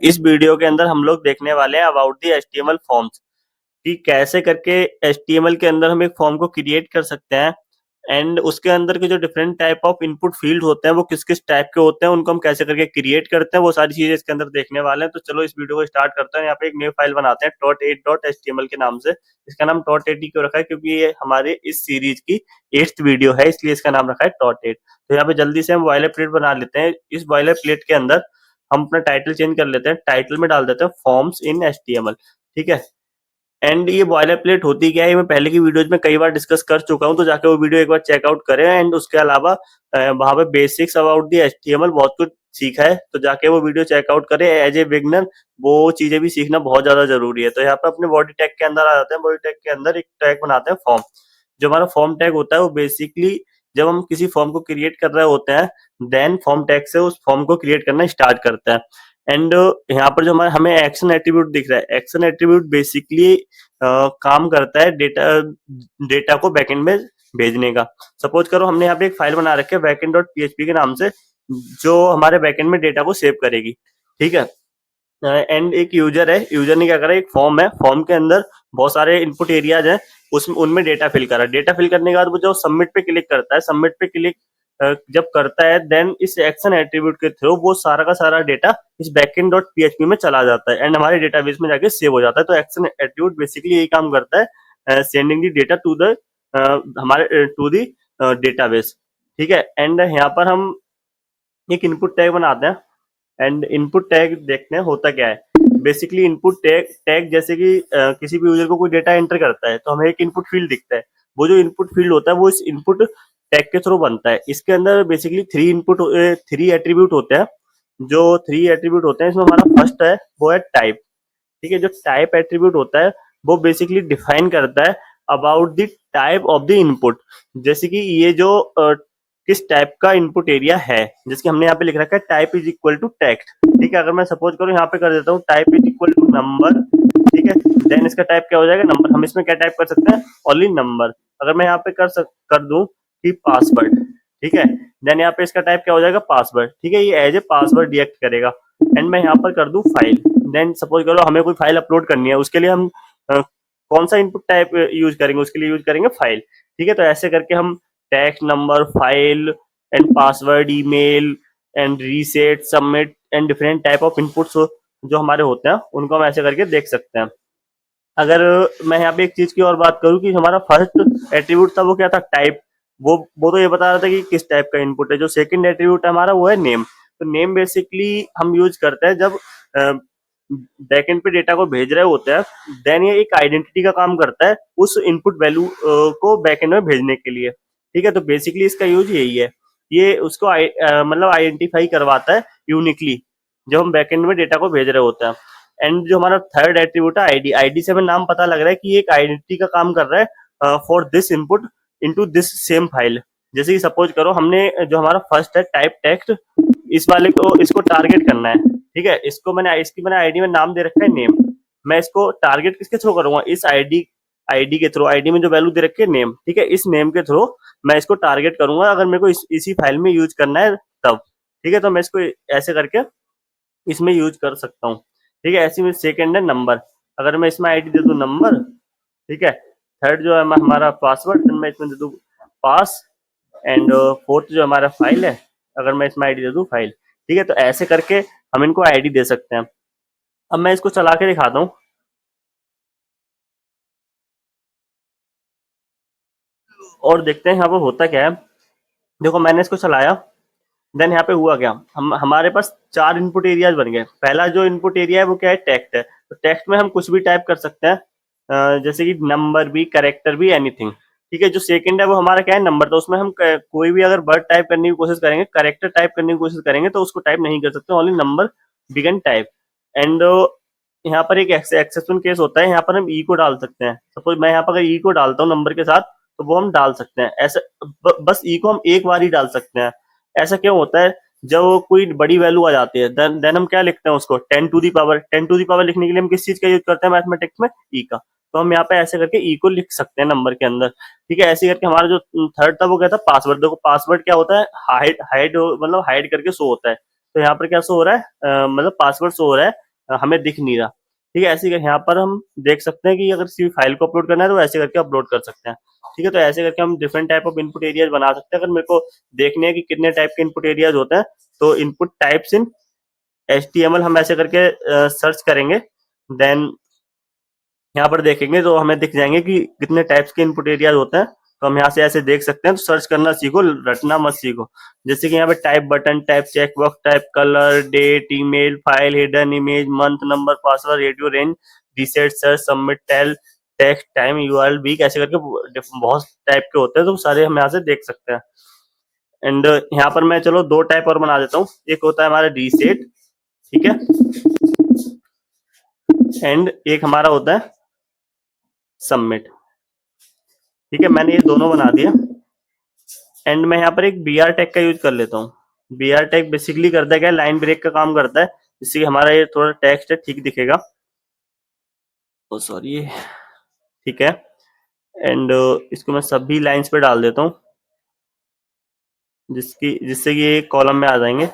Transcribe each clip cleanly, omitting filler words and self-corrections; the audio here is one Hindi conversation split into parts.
इस वीडियो के अंदर हम लोग देखने वाले हैं अबाउट दी एचटीएमएल फॉर्म्स कि कैसे करके एचटीएमएल के अंदर हम एक फॉर्म को क्रिएट कर सकते हैं एंड उसके अंदर के जो different type of input field होते हैं वो किस किस टाइप के होते हैं, उनको हम कैसे करके क्रिएट करते हैं, वो सारी चीजें इसके अंदर देखने वाले हैं। तो चलो इस वीडियो को स्टार्ट करते हैं। यहाँ पे एक न्यू फाइल बनाते हैं .8.html के नाम से। इसका नाम .8 क्यों रखा है? क्योंकि ये हमारे इस सीरीज की 8th वीडियो है, इसलिए इसका नाम रखा है .8। तो यहाँ पे जल्दी से हम बॉयलर प्लेट बना लेते हैं। इस बॉयलर प्लेट के अंदर हम अपना टाइटल चेंज कर लेते हैं। टाइटल में डाल देते हैं फॉर्म्स इन एचटीएमएल। ठीक है। एंड ये बॉयलर प्लेट होती क्या है, मैं पहले की वीडियोज में कई बार डिस्कस कर चुका हूँ, तो जाके वो वीडियो एक बार चेकआउट करें। एंड उसके अलावा वहां पे बेसिक्स अबाउट दी एचटीएमएल बहुत कुछ सीखा है, तो जाके वो वीडियो चेकआउट करें एज ए बिगनर। वो चीजें भी सीखना बहुत ज्यादा जरूरी है। तो यहाँ पे अपने बॉडी टैग के अंदर आ जाते हैं। बॉडी टैग के अंदर एक टैग बनाते हैं फॉर्म। जो हमारा फॉर्म टैग होता है वो बेसिकली जब हम किसी फॉर्म को क्रिएट कर रहे होते हैं, देन फॉर्म टैग से उस फॉर्म को क्रिएट करना स्टार्ट करता है। एंड यहाँ पर जो हमारे हमें एक्शन एट्रीब्यूट दिख रहा है, एक्शन एट्रीब्यूट बेसिकली काम करता है डेटा को बैकएंड में भेजने का। सपोज करो हमने यहाँ पे एक फाइल बना रखी है backend.php के नाम से, जो हमारे बैकएंड में डेटा को सेव करेगी। ठीक है। एंड एक यूजर है, यूजर ने क्या करा, एक फॉर्म है, फॉर्म के अंदर बहुत सारे इनपुट एरियाज हैं, उसमें उनमें डेटा फिल करा। डेटा फिल करने के बाद वो जो सबमिट पे क्लिक करता है, सबमिट पे क्लिक जब करता है, देन इस एक्शन एट्रीब्यूट के थ्रू वो सारा का सारा डेटा इस बैकएंड डॉट पीएचपी में चला जाता है एंड हमारे डेटाबेस में जाके सेव हो जाता है। तो एक्शन एट्रीब्यूट बेसिकली यही काम करता है, sending the data to the हमारे टू दी डेटाबेस। ठीक है। एंड यहाँ पर हम एक इनपुट टैग बनाते हैं एंड इनपुट टैग देखते हैं होता क्या है। बेसिकली इनपुट टैग टैग जैसे कि किसी भी यूजर को कोई डेटा एंटर करता है तो हमें एक इनपुट फील्ड दिखता है। वो जो इनपुट फील्ड होता है वो इस इनपुट टैग के थ्रू बनता है। इसके अंदर बेसिकली थ्री एट्रीब्यूट होते हैं। जो थ्री एट्रीब्यूट होते हैं इसमें हमारा फर्स्ट है वो है टाइप। ठीक है। जो टाइप एट्रीब्यूट होता है वो बेसिकली डिफाइन करता है about the type of the input. जैसे कि ये जो किस टाइप का इनपुट एरिया है, जैसे कि हमने यहाँ पे लिख रखा है type is equal to text. ठीक है। अगर मैं सपोज करूँ यहाँ पे कर देता हूँ type is equal to number. ठीक है। देन इसका टाइप क्या हो जाएगा? नंबर। हम इसमें क्या टाइप कर सकते हैं? Only number. अगर मैं यहाँ पे कर दूं कि पासवर्ड। ठीक है। देन यहाँ पे इसका टाइप क्या हो जाएगा? पासवर्ड। ठीक है। ये एज ए पासवर्ड रिएक्ट करेगा। एंड मैं यहाँ पर कर दूं फाइल। देन सपोज करो हमें कोई फाइल अपलोड करनी है, उसके लिए हम कौन सा इनपुट टाइप यूज करेंगे? उसके लिए यूज करेंगे फाइल। ठीक है। तो ऐसे करके हम text, number, file and password, email and reset, submit and different type of inputs जो हमारे होते हैं उनको हम ऐसे करके देख सकते हैं। अगर मैं यहाँ पे एक चीज की और बात करूँ कि हमारा फर्स्ट एट्रीब्यूट था वो क्या था? टाइप। वो तो ये बता रहा था कि किस टाइप का इनपुट है। जो सेकंड एट्रीब्यूट है हमारा वो है नेम। तो नेम बेसिकली हम यूज करते हैं जब बैकएंड पे डेटा को भेज रहे होते हैं, देन ये एक आइडेंटिटी का काम करता है उस इनपुट वैल्यू को बैकएंड में भेजने के लिए। ठीक है। तो बेसिकली इसका यूज यही है। ये उसको मतलब आइडेंटिफाई करवाता है यूनिकली जब हम बैकएंड में डेटा को भेज रहे होते हैं। एंड जो हमारा थर्ड एट्रीब्यूट है आईडी। आईडी से हमें नाम पता लग रहा है कि ये एक आइडेंटिटी का काम कर रहा है for this input into this same file. जैसे कि सपोज करो हमने जो हमारा फर्स्ट है टाइप टेक्स्ट, इस वाले को इसको टारगेट करना है। ठीक है। इसकी मैंने आईडी में नाम दे रखा है नेम। मैं इसको टारगेट किसके थ्रू करूंगा? इस आईडी आईडी के थ्रू। आईडी में जो वैल्यू दे रखी है नेम। ठीक है। इस नेम के थ्रू मैं इसको टारगेट करूंगा अगर मेरे को इसी फाइल में यूज करना है तब। ठीक है। तो मैं इसको ऐसे करके इसमें यूज कर सकता हूँ। ठीक है। ऐसे में सेकंड है नंबर। अगर मैं इसमें आईडी दे दूं नंबर। ठीक है। थर्ड जो है हमारा पासवर्ड, फिर मैं इसमें दे दूं पास। एंड फोर्थ जो हमारा फाइल है, अगर मैं इसमें आईडी दे दूं फाइल। ठीक है। तो ऐसे करके हम इनको आईडी दे सकते हैं। अब मैं इसको चला के दिखाता हूँ और देखते हैं यहाँ पर होता क्या है। देखो मैंने इसको चलाया, देन यहाँ पे हुआ क्या, हमारे पास चार इनपुट एरियाज बन गए। पहला जो इनपुट एरिया है वो क्या है? टेक्स्ट है। तो टेक्स्ट में हम कुछ भी टाइप कर सकते हैं, जैसे कि नंबर भी, कैरेक्टर भी, एनीथिंग। ठीक है। जो सेकंड है वो हमारा क्या है? नंबर। तो उसमें हम कोई भी अगर वर्ड टाइप करने की कोशिश करेंगे, कैरेक्टर टाइप करने की कोशिश करेंगे तो उसको टाइप नहीं कर सकते, only number we can type. And यहाँ पर एक एक्सेप्शन केस होता है, यहाँ पर हम ई को डाल सकते हैं। सपोज मैं यहाँ पर अगर ई को डालता हूँ नंबर के साथ तो वो हम डाल सकते हैं। ऐसे बस ई को हम एक बार ही डाल सकते हैं। ऐसा क्यों होता है? जब कोई बड़ी वैल्यू आ जाती है देन हम क्या लिखते हैं उसको? 10 to the power. 10 to the power लिखने के लिए हम किस चीज का यूज करते हैं मैथमेटिक्स में? ई का। तो हम यहाँ पे ऐसे करके ई को लिख सकते हैं नंबर के अंदर। ठीक है। ऐसे करके हमारा जो थर्ड था वो क्या था? पासवर्ड। देखो पासवर्ड क्या होता है? हाइड हाइड मतलब हाइड करके शो होता है। तो यहाँ पर क्या शो हो रहा है? मतलब पासवर्ड शो हो रहा है हमें दिख नहीं रहा। ठीक है, ऐसे यहाँ पर हम देख सकते हैं कि अगर किसी फाइल को अपलोड करना है तो ऐसे करके अपलोड कर सकते हैं। ठीक है, तो ऐसे करके हम different type of input areas बना सकते हैं। अगर मेरे को देखने हैं कि कितने टाइप के इनपुट एरियाज होते हैं, तो इनपुट टाइप्स इन HTML हम ऐसे करके सर्च करेंगे, देन यहाँ पर देखेंगे तो हमें दिख जाएंगे कि कितने टाइप्स के इनपुट एरियाज होते हैं। तो हम यहाँ से ऐसे देख सकते हैं। तो सर्च करना सीखो, रटना मत सीखो। जैसे कि यहाँ पे type button, type check box, type colour, date, email, file, hidden image, month, number, password, radio, range, reset, search, submit, tel, text, time, URL, week, ऐसे करके बहुत टाइप के होते हैं। तो सारे हम यहाँ से देख सकते हैं। एंड यहाँ पर मैं चलो दो टाइप और बना देता हूँ। एक होता है हमारा रीसेट, ठीक है, एंड एक हमारा होता है सबमिट। ठीक है, मैंने ये दोनों बना दिया। एंड मैं यहाँ पर एक BR टैग का यूज कर लेता हूँ। BR टैग बेसिकली करता है क्या, लाइन ब्रेक का काम करता है, जिससे कि हमारा ये थोड़ा टेक्स्ट है ठीक दिखेगा। ओ सॉरी, ठीक है। एंड इसको मैं सभी लाइंस पे डाल देता हूँ, जिससे कि ये कॉलम में आ जाएंगे।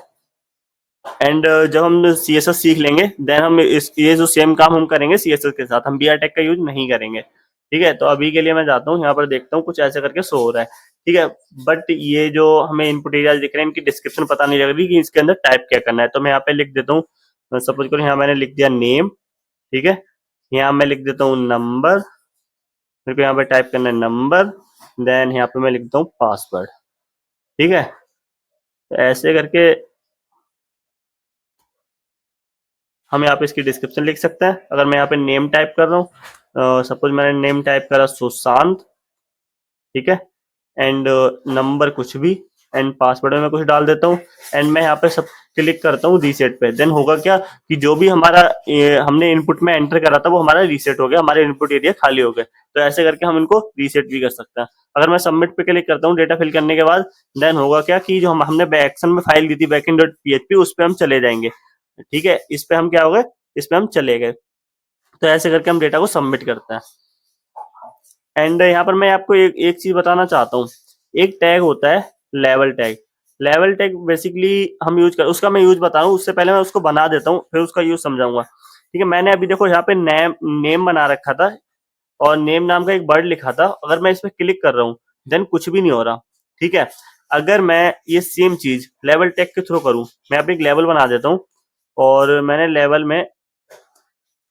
एंड जब हम CSS सीख लेंगे, देन हम ये जो सेम काम हम करेंगे CSS के साथ, हम BR टैग का यूज नहीं करेंगे। ठीक है, तो अभी के लिए मैं जाता हूँ, यहाँ पर देखता हूँ कुछ ऐसे करके शो हो रहा है। ठीक है, बट ये जो हमें इनपुट एरिया दिख रहे हैं, इनकी डिस्क्रिप्शन पता नहीं लग रही कि इसके अंदर टाइप क्या करना है। तो मैं यहाँ पे लिख देता हूँ, सपोज करो यहाँ मैंने लिख दिया नेम। ठीक है, यहाँ मैं लिख देता हूँ नंबर, मेरे को यहाँ पे टाइप करना है नंबर, देन यहाँ पे मैं लिख देता हूँ पासवर्ड। ठीक है, तो ऐसे करके हम यहाँ पे इसकी डिस्क्रिप्शन लिख सकते हैं। अगर मैं यहाँ पे नेम टाइप कर रहा हूँ, सपोज मैंने नेम टाइप करा सुशांत, ठीक है, एंड नंबर कुछ भी, एंड पासवर्ड में मैं कुछ डाल देता हूँ। एंड मैं यहाँ पे सब क्लिक करता हूँ रीसेट पे। देन होगा क्या कि जो भी हमारा हमने इनपुट में एंटर करा था वो हमारा रीसेट हो गया, हमारे इनपुट एरिया खाली हो गए। तो ऐसे करके हम इनको रीसेट भी कर सकते हैं। अगर मैं सबमिट पे क्लिक करता हूँ डेटा फिल करने के बाद, देन होगा क्या कि जो हमने एक्शन में फाइल दी थी backend.php, उस पर हम चले जाएंगे। ठीक है, इस पे हम क्या हो गए, इस पे हम चले गए। तो ऐसे करके हम डेटा को सबमिट करते हैं। एंड यहाँ पर मैं आपको एक चीज बताना चाहता हूँ। एक टैग होता है level tag. Level tag basically हम यूज कर, उसका मैं यूज बता रहा हूँ, उससे पहले मैं उसको बना देता हूँ, फिर उसका यूज समझाऊंगा। ठीक है, मैंने अभी देखो यहाँ पे नेम नेम बना रखा था, और नेम नाम का एक वर्ड लिखा था। अगर मैं इस पर क्लिक कर रहा हूँ, देन कुछ भी नहीं हो रहा। ठीक है, अगर मैं ये सेम चीज लेवल टैग के थ्रू करूँ, मैं यहाँ पे एक लेवल बना देता हूँ, और मैंने लेवल में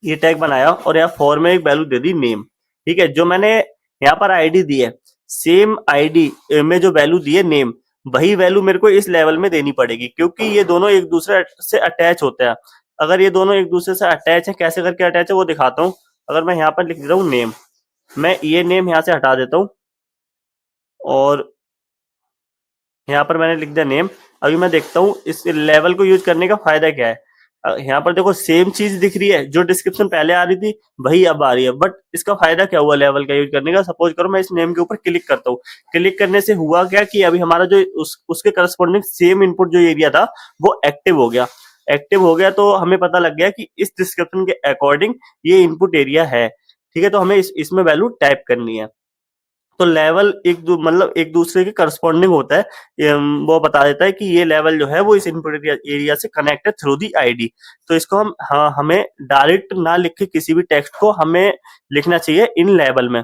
ये टैग बनाया, और यहाँ फॉर में एक वैल्यू दे दी नेम। ठीक है, जो मैंने यहाँ पर आईडी दी है, सेम आईडी में जो वैल्यू दी है नेम, वही वैल्यू मेरे को इस लेवल में देनी पड़ेगी, क्योंकि ये दोनों एक दूसरे से अटैच होते हैं। अगर ये दोनों एक दूसरे से अटैच है, कैसे करके अटैच है वो दिखाता हूँ। अगर मैं यहाँ पर लिख देता हूँ नेम, मैं ये नेम यहाँ से हटा देता हूँ, और यहाँ पर मैंने लिख दिया नेम। अभी मैं देखता हूँ इस लेवल को यूज करने का फायदा क्या है। यहाँ पर देखो सेम चीज दिख रही है, जो डिस्क्रिप्शन पहले आ रही थी वही अब आ रही है, बट इसका फायदा क्या हुआ लेवल का यूज करने का। सपोज करो मैं इस नेम के ऊपर क्लिक करता हूँ, क्लिक करने से हुआ क्या कि अभी हमारा जो उसके करस्पॉन्डिंग सेम इनपुट जो एरिया था वो एक्टिव हो गया। एक्टिव हो गया तो हमें पता लग गया कि इस डिस्क्रिप्शन के अकॉर्डिंग ये इनपुट एरिया है। ठीक है, तो हमें इसमें वैल्यू टाइप करनी है। तो लेवल मतलब एक दूसरे के करस्पॉन्डिंग होता है। वो बता देता है कि ये लेवल जो है वो इस इनपुट एरिया से कनेक्ट है थ्रू दी आईडी। तो इसको हम, हाँ, हमें डायरेक्ट ना लिख के किसी भी टेक्स्ट को हमें लिखना चाहिए इन लेवल में।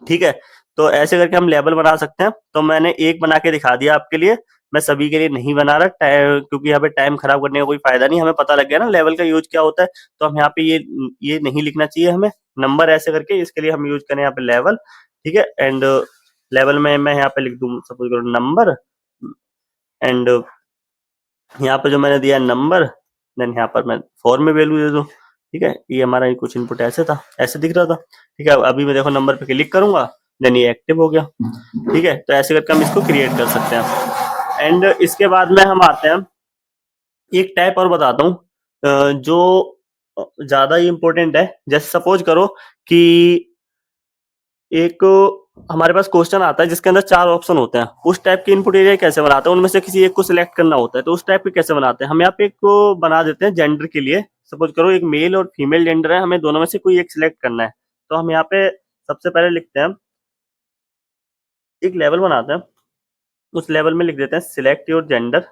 ठीक है, तो ऐसे करके हम लेवल बना सकते हैं। तो मैंने एक बना के दिखा दिया आपके लिए, मैं सभी के लिए नहीं बना रहा क्योंकि यहाँ पे टाइम खराब करने का कोई फायदा नहीं। हमें पता लग गया ना लेवल का यूज क्या होता है। तो हम यहाँ पे ये नहीं लिखना चाहिए हमें नंबर, ऐसे करके इसके लिए हम यूज करें यहाँ पे लेवल। ठीक है, एंड लेवल में मैं यहाँ पे लिख दूँ सपोज करो नंबर, एंड यहाँ पे जो मैंने दिया नंबर, देन यहाँ पर मैं फॉर में वैल्यू दे दूँ। ठीक है, ये हमारा ये कुछ इनपुट ऐसे था, ऐसे दिख रहा था। ठीक है, अभी मैं देखो नंबर पे क्लिक करूंगा, देन ये एक्टिव हो गया। ठीक है, तो ऐसे करके हम इसको क्रिएट कर सकते हैं। एंड इसके बाद में हम आते हैं, एक टाइप और बताता हूँ जो ज्यादा ही इम्पोर्टेंट है। जैसे सपोज करो कि एक हमारे पास क्वेश्चन आता है जिसके अंदर 4 ऑप्शन होते हैं। उस टाइप के इनपुट एरिया कैसे बनाते हैं, उनमें से किसी एक को सिलेक्ट करना होता है। तो उस टाइप के कैसे बनाते हैं, हम यहाँ पे एक को बना देते हैं जेंडर के लिए। सपोज करो एक मेल और फीमेल जेंडर है, हमें दोनों में से कोई एक सिलेक्ट करना है। तो हम यहाँ पे सबसे पहले लिखते हैं, एक लेवल बनाते हैं, उस लेवल में लिख देते हैं सिलेक्ट योर जेंडर।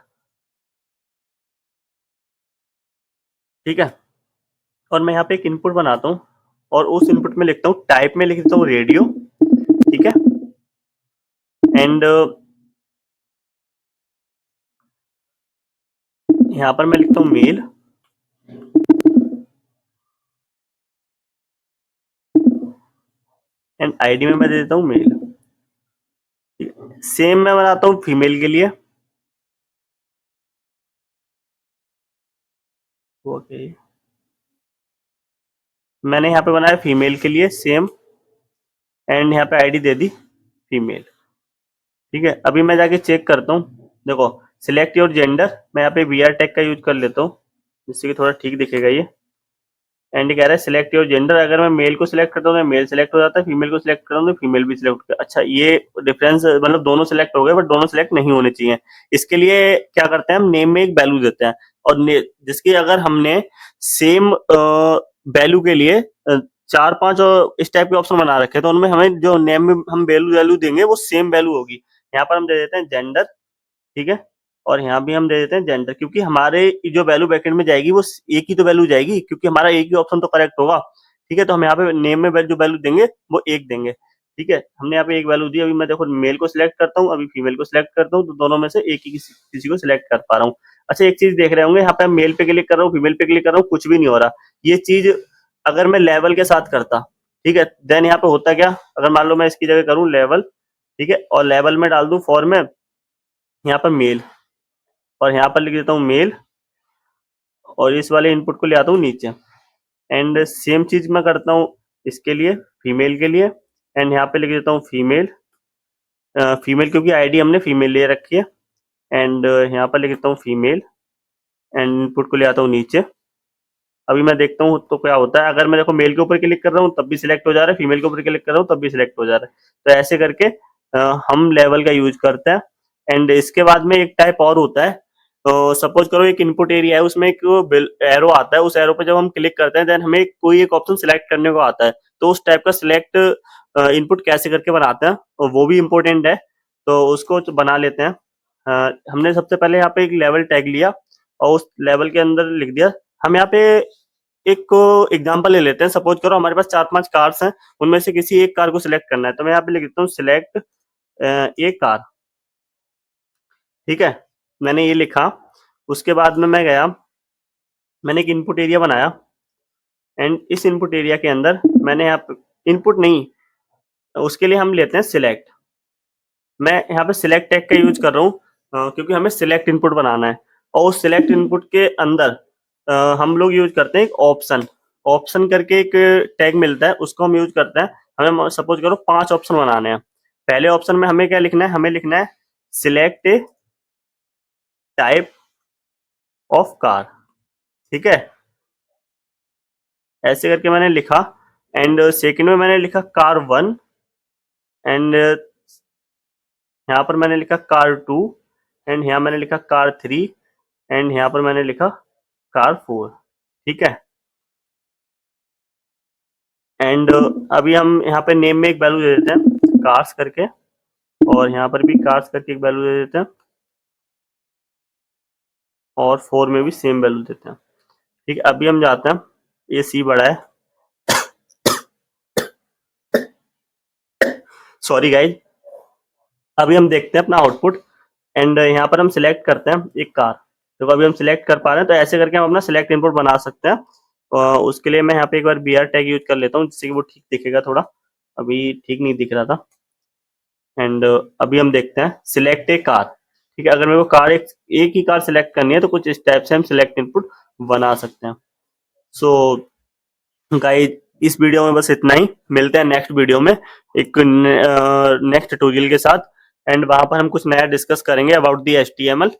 ठीक है, और मैं यहाँ पे एक इनपुट बनाता हूँ और उस इनपुट में लिखता हूँ, टाइप में लिख देता हूँ रेडियो, ठीक है। एंड यहाँ पर मैं लिखता हूँ मेल, एंड आईडी में मैं दे देता हूँ मेल। सेम मैं बनाता हूँ फीमेल के लिए। ओके, मैंने यहाँ पे बनाया फीमेल के लिए सेम, एंड यहाँ पे आईडी दे दी फीमेल, ठीक है। अभी मैं जाके चेक करता हूँ, देखो सिलेक्ट योर जेंडर, मैं यहाँ पे वी आर टैग का यूज कर लेता हूँ जिससे कि थोड़ा ठीक दिखेगा ये। एंड कह रहा है सिलेक्ट योर जेंडर, अगर मैं मेल को सिलेक्ट करता हूँ तो मेल सिलेक्ट हो जाता है, फीमेल को सिलेक्ट करता हूँ तो फीमेल भी सिलेक्ट होता है। अच्छा, ये डिफरेंस मतलब दोनों सिलेक्ट हो गए बट दोनों सिलेक्ट नहीं होने चाहिए। इसके लिए क्या करते हैं, हम नेम में एक वैल्यू देते हैं, और जिसकी अगर हमने सेम वैल्यू के लिए चार पांच इस टाइप के ऑप्शन बना रखे हैं, तो उनमें हमें जो नेम में हम वैल्यू वैल्यू देंगे वो सेम वैल्यू होगी। यहाँ पर हम दे देते हैं जेंडर, ठीक है, और यहाँ भी हम दे देते हैं जेंडर, क्योंकि हमारे जो वैल्यू बैकेंड में जाएगी वो एक ही तो वैल्यू जाएगी, क्योंकि हमारा एक ही ऑप्शन तो करेक्ट होगा, ठीक है। तो हम यहाँ पे नेम में जो वैल्यू देंगे वो एक देंगे, ठीक है। हमने यहाँ पे एक वैल्यू दी, अभी मैं देखो मेल को सिलेक्ट करता हूँ, अभी फीमेल को सिलेक्ट करता हूँ, तो दोनों में से एक ही किसी को सिलेक्ट कर पा रहा हूँ। अच्छा, एक चीज देख रहे होंगे, यहाँ पे मेल पे क्लिक कर रहा हूँ, फीमेल पे क्लिक कर रहा हूँ, कुछ भी नहीं हो रहा। ये चीज अगर मैं लेवल के साथ करता, ठीक है, देन यहाँ पे होता क्या, अगर मान लो मैं इसकी जगह करूँ लेवल, ठीक है, और लेवल में डाल दूं फॉर में यहाँ पर मेल, और यहाँ पर लिख देता हूँ मेल, और इस वाले इनपुट को ले आता हूँ नीचे, एंड सेम चीज मैं करता हूँ इसके लिए, फीमेल के लिए, एंड यहाँ पे लिख देता हूँ फीमेल, फीमेल क्योंकि आईडी हमने फीमेल ले रखी है, एंड यहाँ पर लिख देता हूँ फीमेल, एंड इनपुट को ले आता हूँ नीचे। अभी मैं देखता हूँ तो क्या होता है, अगर मैं देखो मेल के ऊपर क्लिक कर रहा हूँ तब भी सिलेक्ट हो जा रहा है, फीमेल के ऊपर क्लिक कर रहा हूँ तब भी सिलेक्ट हो जा रहा है। तो ऐसे करके हम लेवल का यूज करते हैं। एंड इसके बाद में एक टाइप और होता है, तो सपोज करो एक इनपुट एरिया है, उसमें एक एरो आता है, उस एरो पे जब हम क्लिक करते हैं देन हमें कोई एक ऑप्शन सिलेक्ट करने को आता है, तो उस टाइप का सिलेक्ट इनपुट कैसे करके बनाते हैं और वो भी इम्पोर्टेंट है, तो उसको तो बना लेते हैं। हमने सबसे पहले यहाँ पे एक लेवल टैग लिया और उस लेवल के अंदर लिख दिया। हम यहाँ पे एक एग्जांपल ले लेते हैं, सपोज करो हमारे पास चार पांच कार्स हैं, उनमें से किसी एक कार को सिलेक्ट करना है, तो मैं यहाँ पे लिख देता हूँ सिलेक्ट एक कार, ठीक है। मैंने ये लिखा, उसके बाद में मैं गया, मैंने एक इनपुट एरिया बनाया, एंड इस इनपुट एरिया के अंदर मैंने यहाँ पे इनपुट नहीं, उसके लिए हम लेते हैं सिलेक्ट। मैं यहाँ पे सिलेक्ट टैग का यूज कर रहा हूँ क्योंकि हमें सिलेक्ट इनपुट बनाना है, और उस सिलेक्ट इनपुट के अंदर हम लोग यूज करते हैं एक ऑप्शन, ऑप्शन करके एक टैग मिलता है, उसको हम यूज करते हैं। हमें सपोज करो पांच ऑप्शन बनाने हैं, पहले ऑप्शन में हमें क्या लिखना है, हमें लिखना है सिलेक्ट टाइप ऑफ कार, ठीक है। ऐसे करके मैंने लिखा, एंड सेकंड में मैंने लिखा कार वन, एंड यहाँ पर मैंने लिखा कार टू, एंड यहाँ मैंने लिखा कार थ्री, एंड यहाँ पर मैंने लिखा कार फोर, ठीक है। एंड अभी हम यहाँ पे नेम में एक वैल्यू दे देते हैं कार्स करके, और यहाँ पर भी कार्स करके एक वैल्यू दे देते हैं, और फोर में भी सेम वैल्यू देते हैं, ठीक है। अभी हम जाते हैं, ये सी बड़ा है, सॉरी गाइज। अभी हम देखते हैं अपना आउटपुट, एंड यहाँ पर हम सिलेक्ट करते हैं एक कार, तो अभी हम सिलेक्ट कर पा रहे हैं, तो ऐसे करके हम अपना सिलेक्ट इनपुट बना सकते हैं। उसके लिए मैं यहाँ पे एक बार बी आर टैग यूज कर लेता हूँ जिससे कि वो ठीक दिखेगा थोड़ा, अभी ठीक नहीं दिख रहा था। एंड अभी हम देखते हैं सिलेक्ट ए कार, ठीक है। अगर मेरे को कार एक ही कार सिलेक्ट करनी है तो कुछ इस टाइप से हम सिलेक्ट इनपुट बना सकते हैं। सो गाइस, इस वीडियो में बस इतना ही, मिलते हैं नेक्स्ट वीडियो में एक नेक्स्ट ट्यूटोरियल के साथ, एंड वहां पर हम कुछ नया डिस्कस करेंगे अबाउट दी HTML।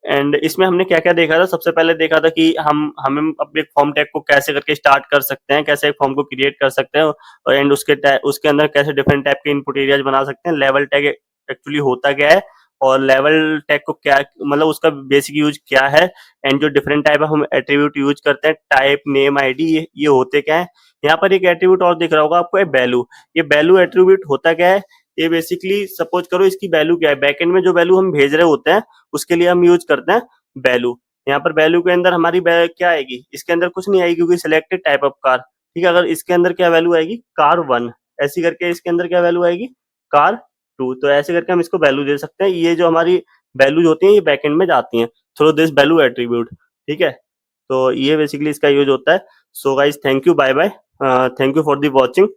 एंड इसमें हमने क्या क्या देखा था, सबसे पहले देखा था कि हम अपने फॉर्म टैग को कैसे करके स्टार्ट कर सकते हैं, कैसे एक फॉर्म को क्रिएट कर सकते हैं, और एंड उसके अंदर कैसे डिफरेंट टाइप के इनपुट एरियाज बना सकते हैं, लेवल टैग एक्चुअली होता क्या है, और लेवल टैग को क्या मतलब उसका बेसिक यूज क्या है, एंड जो डिफरेंट टाइप हम एट्रीब्यूट यूज करते हैं, टाइप नेम आईडी, ये होते क्या है। यहाँ पर एक एट्रीब्यूट और दिख रहा होगा आपको, वैल्यू, ये वैल्यू एट्रीब्यूट होता क्या है, ये बेसिकली सपोज करो इसकी वैल्यू क्या है, बैकएंड में जो वैल्यू हम भेज रहे होते हैं उसके लिए हम यूज करते हैं वैल्यू। यहाँ पर वैल्यू के अंदर हमारी क्या आएगी, इसके अंदर कुछ नहीं आएगी क्योंकि सिलेक्टेड टाइप ऑफ कार। ठीक है, अगर इसके अंदर क्या वैल्यू आएगी, कार 1, ऐसी करके इसके अंदर क्या वैल्यू आएगी, कार 2। तो ऐसे करके हम इसको वैल्यू दे सकते हैं। ये जो हमारी वैल्यूज होती हैं ये बैकएंड में जाती हैं थ्रू दिस वैल्यू एट्रीब्यूट। ठीक है, तो ये बेसिकली इसका यूज होता है। So guys, thank you, bye bye, thank you for the watching.